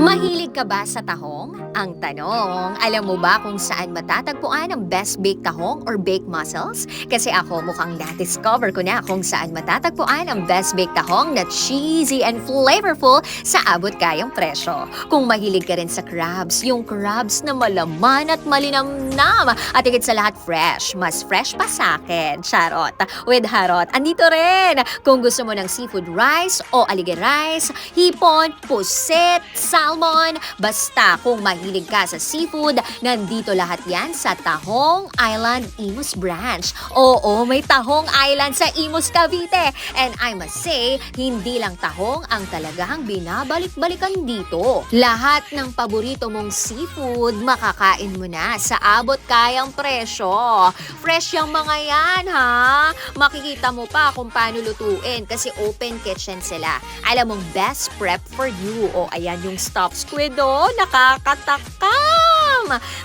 Mahilig ka ba sa tahong? Ang tanong, alam mo ba kung saan matatagpuan ang best baked tahong or baked mussels? Kasi ako mukhang na-discover ko na kung saan matatagpuan ang best baked tahong na cheesy and flavorful sa abot kayang presyo. Kung mahilig ka rin sa crabs, yung crabs na malaman at malinamnam at higit sa lahat fresh, mas fresh pa sa akin. Charot. With harot, andito rin. Kung gusto mo ng seafood rice o aligay rice, hipon, puset, salmon, basta kung mahilig ka sa seafood, nandito lahat yan sa Tahong Island Imus Branch. Oo, may Tahong Island sa Imus, Cavite. And I must say, hindi lang tahong ang talagang binabalik-balikan dito. Lahat ng paborito mong seafood, makakain mo na sa abot kayang presyo. Fresh yung mga yan, ha? Makikita mo pa kung paano lutuin kasi open kitchen sila. Alam mong best prep for you. O ayan yung stuffed squid, nakakatakam!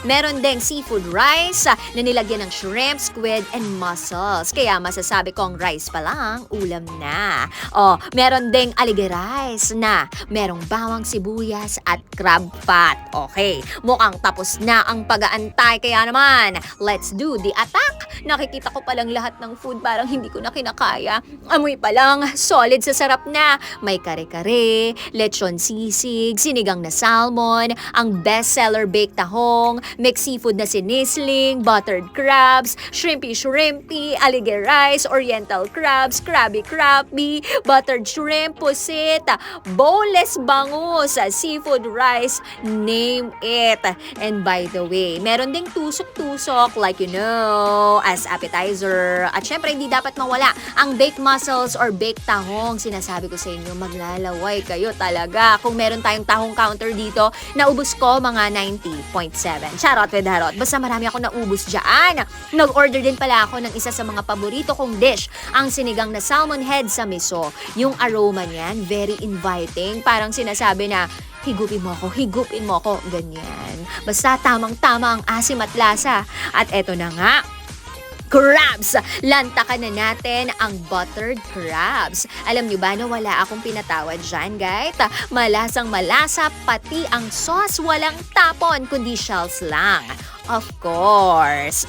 Meron ding seafood rice na nilagyan ng shrimp, squid, and mussels. Kaya masasabi kong rice pa lang, ulam na. O, meron ding aligay rice na merong bawang sibuyas at crab pot. Okay, mukhang tapos na ang pag-aantay. Kaya naman, let's do the attack! Nakikita ko palang lahat ng food parang hindi ko na kinakaya. Amoy pa lang, solid sa sarap na. May kare-kare, lechon sisig, sinigang na salmon, ang bestseller baked tahong, mixed seafood na sinisling, buttered crabs, shrimpy, aligay rice, oriental crabs, crabby, buttered shrimp, pusit, boneless bangus, seafood rice, name it. And by the way, meron ding tusok-tusok like as appetizer. At syempre, hindi dapat mawala ang baked mussels or baked tahong. Sinasabi ko sa inyo, maglalaway kayo talaga. Kung meron tayong tahong counter dito, naubos ko mga 90.7. Charot with harot. Basta marami ako naubos dyan. Nag-order din pala ako ng isa sa mga paborito kong dish, ang sinigang na salmon head sa miso. Yung aroma niyan, very inviting. Parang sinasabi na, higupin mo ako, ganyan. Basta tamang-tama ang asim at lasa. At eto na nga, crabs! Lantakan na natin ang buttered crabs. Alam nyo ba na wala akong pinatawad dyan, guys? Malasang malasa, pati ang sauce walang tapon, kundi shells lang. Of course.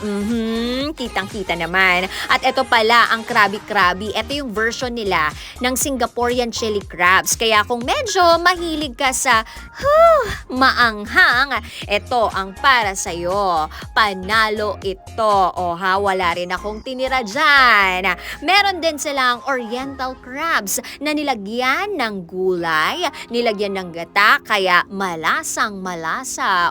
Kitang-kita naman. At ito pala ang krabi-krabi. Ito yung version nila ng Singaporean chili crabs. Kaya kung medyo mahilig ka sa maanghang, ito ang para sa'yo. Panalo ito. Wala rin akong tinira dyan. Meron din silang oriental crabs na nilagyan ng gulay, nilagyan ng gata, kaya malasang malasa.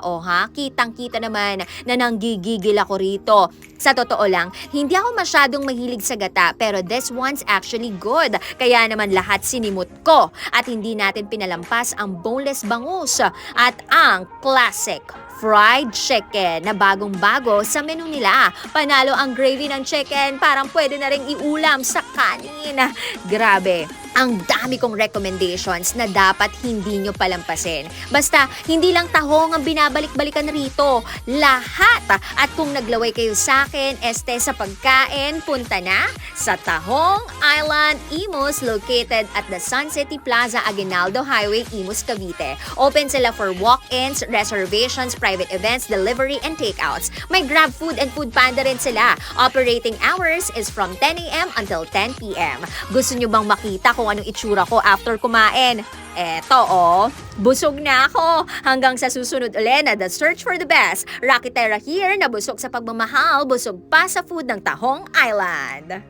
Kitang-kita naman na nanggigigil ako rito. Sa totoo lang, hindi ako masyadong mahilig sa gata, pero this one's actually good. Kaya naman lahat sinimot ko at hindi natin pinalampas ang boneless bangus at ang classic fried chicken na bagong-bago sa menu nila. Panalo ang gravy ng chicken, parang pwede na ring iulam sa kanin. Grabe. Ang dami kong recommendations na dapat hindi nyo palampasin. Basta, hindi lang tahong ang binabalik-balikan rito. Lahat! At kung naglaway kayo sa akin, sa pagkain, punta na sa Tahong Island Imus, located at the Sun City Plaza, Aguinaldo Highway, Imus, Cavite. Open sila for walk-ins, reservations, private events, delivery, and takeouts. May Grab Food and Food Panda rin sila. Operating hours is from 10 a.m. until 10 p.m. Gusto nyo bang makita kung anong itsura ko after kumain? Eto busog na ako. Hanggang sa susunod ulit na The Search for the Best. Rocky Terra here na busog sa pagmamahal, busog pa sa food ng Tahong Island.